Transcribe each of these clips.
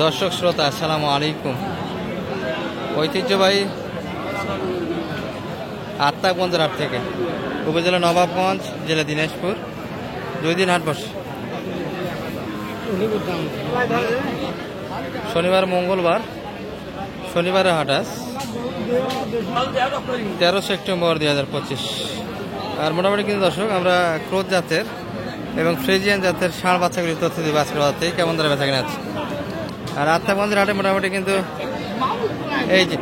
দর্শক শ্রোতা আসসালামু আলাইকুম। ঐতিহ্যবাহী আত্মাগঞ্জের হাট থেকে উপজেলা নবাবগঞ্জ, জেলা দিনাজপুর, 2 দিন হাট বসে। শনিবার মঙ্গলবার, শনিবারের হাট আজ 13 সেপ্টেম্বর 2025। আর মোটামুটি কিন্তু দর্শক আমরা ক্রোধ জাতের এবং ফ্রিজিয়ান জাতের ষাঁড় বাচ্চাগুলির তথ্য দিব আজকের বাজার কেমন ধরে বেচা কিনা আছে। আর আত্মাগঞ্জের হাটে মোটামুটি কিন্তু এই যে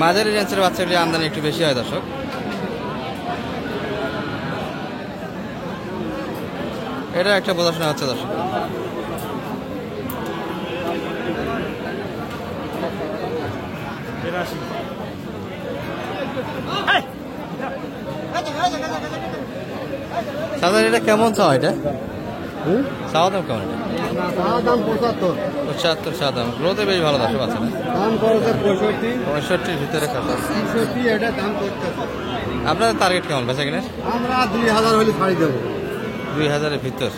মাঝারি রেঞ্জের বাচ্চাগুলি আমদানি একটু বেশি হয় দর্শক। এটা একটা বোঝাশোনা হচ্ছে দর্শক। সাধারণ এটা কেমন চাও? এটা চাওয়া দাম কেমন? দাম 75 75 চা দাম। গ্রোথে বেশ ভালো দর্শক আছে না? দাম করতে 65 65 ভিতরে খাতা 65 এটা দাম করতে। আপনাদের টার্গেট কেমন বেচা কিনা? আমরা 2000 হলে ছাড়ি দেব। 2000 এর ভিতর।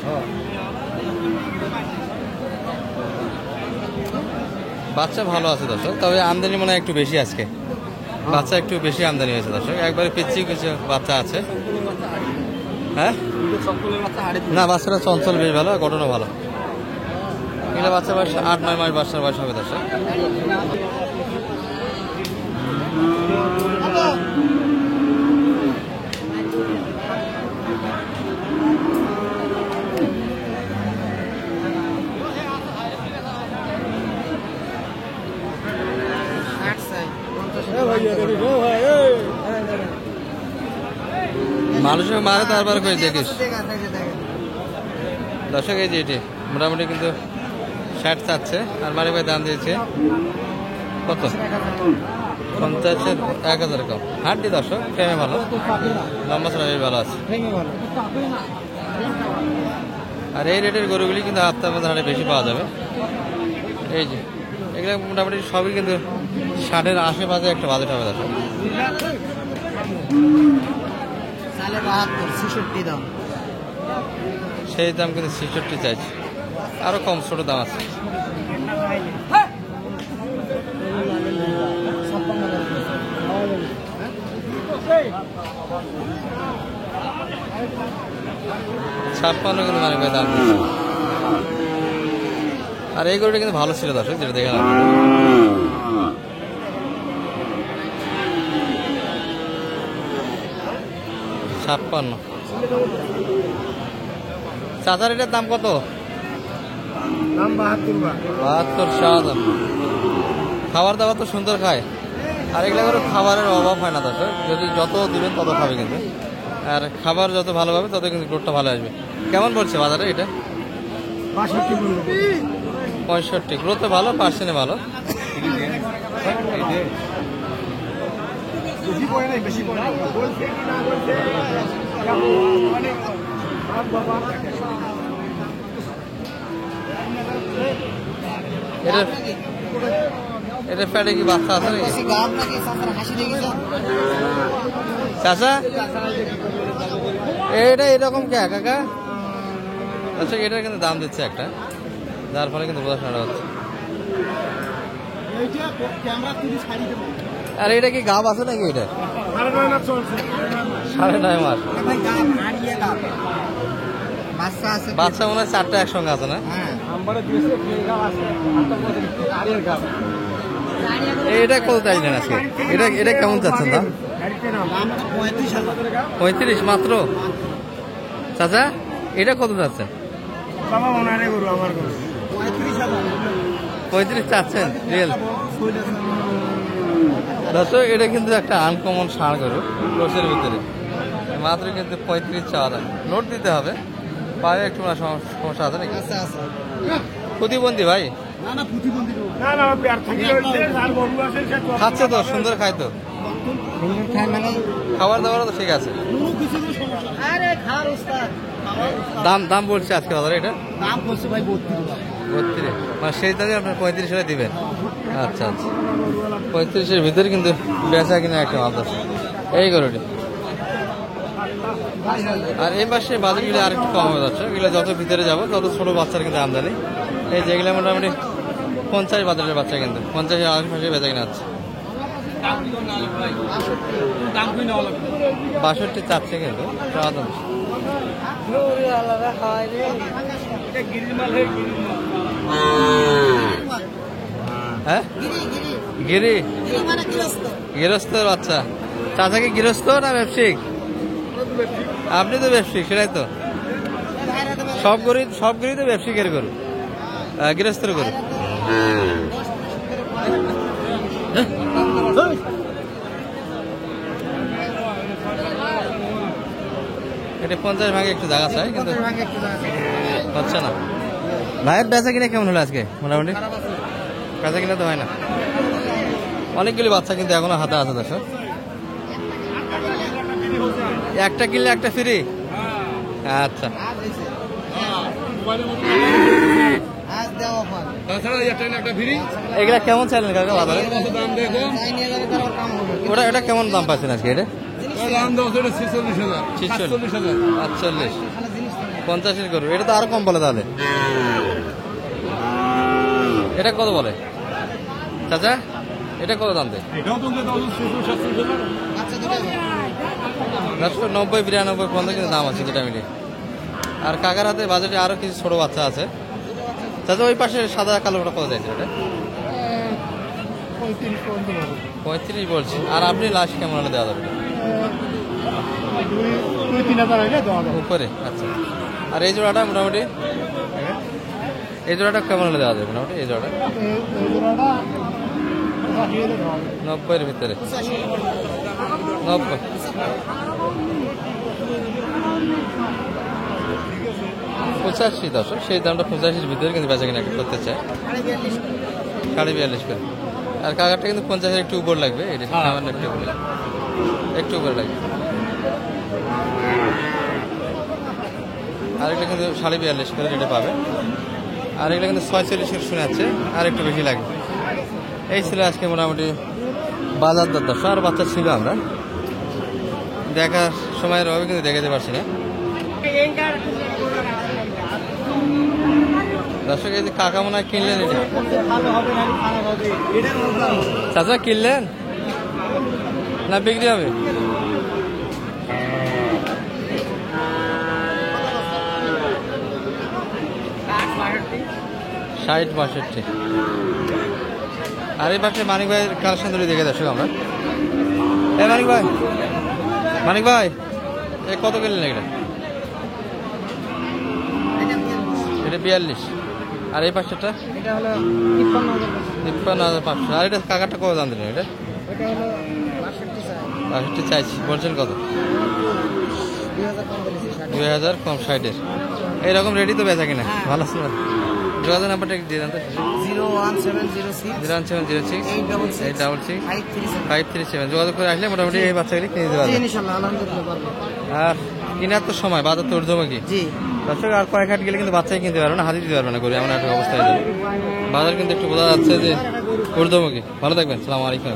বাচ্চা ভালো আছে দর্শক, তবে আমদানি মনে হয় একটু বেশি আজকে। বাচ্চা একটু বেশি আমদানি হয়েছে দর্শক, একবারে পিচ্ছি কিছু বাচ্চা আছে। হ্যাঁ না, বাচ্চাটা চঞ্চল বেশ ভালো, গঠনও ভালো। এগুলো বাচ্চা বয়স 8-9 মাস বাচ্চার বয়স হবে দর্শক। মানুষের মারে তারপর করে দেখিস দর্শক। এই যে এটি মোটামুটি কিন্তু 60 চাচ্ছে, আর মারি ভাই দাম দিয়েছে কত? 50 1000 কম। হাটটি দর্শক ফ্রেমে ভালো, লম্বা ছাড়া বেশ ভালো আছে। আর এই রেটের গরুগুলি কিন্তু আত্মাগঞ্জ হাটে বেশি পাওয়া যাবে। এই যে এগুলো মোটামুটি সবই কিন্তু 60-এর আশেপাশে একটা বাজেট হবে দর্শক। 72 দাম, সেই দাম কিন্তু 66 চাইছে, আরো কম ছোট দাম আছে। ছাপ্পান্ন কিন্তু মানে দাম। আর এই গরুটা কিন্তু ভালো ছিল দর্শক, যেটা দেখলাম। 56। চাচার এটার দাম কত? দাম 72 চা দাম। খাবার দাবার তো সুন্দর খায়, আর এগুলো করে খাবারের অভাব হয় না দর্শক। যদি যত দিবেন তত খাবে কিন্তু, আর খাবার যত ভালো পাবে তত কিন্তু গ্রোথটা ভালো আসবে। কেমন পড়ছে বাজারে এটা? 65। গ্রোথে ভালো, পার্সেন্টে ভালো। এটা প্যাডে কি বাচ্চা আছে নাকি চাচা? এটা এরকম কে কাকা? আচ্ছা, এটার কিন্তু দাম দিচ্ছে একটা, যার ফলে কিন্তু বোঝাশোনা হচ্ছে। আর এটা কি গাব আছে নাকি? এটা 9.5 মাস। বাচ্চা মনে হয় 4টা একসঙ্গে আছে না? এটা কত চাইলেন আজকে? এটা কেমন চাচ্ছেন দাম? 35 মাত্র। চাচা এটা কত চাচ্ছেন? 35 চাচ্ছেন রিয়েল দর্শক। এটা কিন্তু একটা আনকমন ষাঁড় গরু কোর্সের ভিতরে, মাত্র কিন্তু 35 চাওয়া দাম। নোট দিতে হবে, পায়ে একটু সমস্যা আছে নাকি? প্রতিবন্ধী ভাই? খাচ্ছে তো, সুন্দর খায় তো, খাবার দাবার তো ঠিক আছে। দাম বলছে আজকে বাজারে এটা? দাম বলছে ভাই 32। মানে সেই দামে আপনার 35 হলে দিবেন? আচ্ছা আচ্ছা, 35-এর ভিতরে কিন্তু বেচা কিনা একটা মাল আছে এই গরুটি। আর এই পাশে বাজারগুলো আর একটু কম হয়ে যাচ্ছে, এগুলো যত ভিতরে যাবো তত ছোট বাচ্চার কিন্তু আমদানি। এই যেগুলো মোটামুটি 50 বাজারের বাচ্চা, কিন্তু 50-এর আশেপাশে বেচা কিনা হচ্ছে। 62 চাচ্ছে কিন্তু হ্যাঁ গিরি গৃহস্থর বাচ্চা। চাচা কি গৃহস্থ না ব্যবসায়িক? আপনি তো ব্যবসায়িক, সেটাই তো। সব গরুই তো ব্যবসায়িকের গরু, গৃহস্থের গরু। এটা 50 ভাগে একটু জায়গা চাই, কিন্তু হচ্ছে না। ভাইয়ের বেচা কিনে কেমন হলো আজকে? মোটামুটি বেচা কিনে তো হয় না। অনেকগুলি বাচ্চা কিন্তু এখনো হাতে আছে দর্শক। একটা কিনলে একটা ফ্রি। আচ্ছা, এগুলা কেমন চাইলেন কাকা বাজারে? ওটা এটা কেমন দাম পাচ্ছেন আজকে? এটা 48 50-এর করবো, এটা তো আরো কম বলে তাহলে। এটা কত বলে চাচা? এটা কত দাম দেয়? 90, 92, 50 কিন্তু দাম আছে দুটা মিলে। আর কাকার হাতে বাজেটে আরো কিছু ছোট বাচ্চা আছে। চাচা ওই পাশে সাদা কালোটা কত চাইছে? ওটা 35 বলছি। আর আপনি লাস্ট কেমন হলে দেওয়া যাবে? উপরে। আচ্ছা, আর এই জোড়াটা মোটামুটি, এই জোড়াটা কেমন হলে দেওয়া যাবে মোটামুটি? এই জোড়াটা 90-এর ভিতরে। 90 85 দর্শক, সেই দামটা 85-এর ভিতরে কিন্তু বেচা কিনা করতে চায়। 42.5 করে। আর কাকারটা কিন্তু 50-এর একটু উপর লাগবে, এটা সামান্য একটু উপরে লাগবে। আর এগুলো কিন্তু 42.5 করে রেটে পাবে। আর এগুলো কিন্তু 46 করে শোনা যাচ্ছে, আর একটু বেশি লাগবে। এই ছিল আজকে মোটামুটি বাজার দর দর্শক। আর বাচ্চা ছিল, আমরা দেখার সময়ের অভাবে কিন্তু দেখাতে পারছি না দর্শক। এই যে কাকা মনে হয় কিনলেন, এটা চাচা কিনলেন না বিক্রি হবে? ষাট 62। আর এই পাশে মানিক ভাইয়ের কালেকশন ধরে দেখে দর্শক আমরা। এই মানিক ভাই এ কত কিনলেন এটা? এটা 42। আর এই পাশেরটা 53,500। আর এটা কাকারটা কত দাম দিলেন? এটা 62 চাইছি, বলছেন কত? 2000 কম, 60-এর এইরকম রেডি তো বেচা কিনা ভালো ছিল। যোগাযোগ নাম্বারটা দিয়ে দেন তো। 01706 866 537। যোগাযোগ করে আসলে মোটামুটি এই বাচ্চাগুলি কিনে দিতে পারবেন। আর কেনার তো সময়, বাজার তো ঊর্ধ্বমুখী দর্শক। আর কয়েক হাট গেলে কিন্তু বাচ্চাই কিনতে পারবে না, হাজির দিতে পারবে না করে, এমন একটা অবস্থায় যাবে। বাজার কিন্তু একটু বোঝা যাচ্ছে যে ঊর্ধ্বমুখী। ভালো থাকবেন, সালাম আলাইকুম।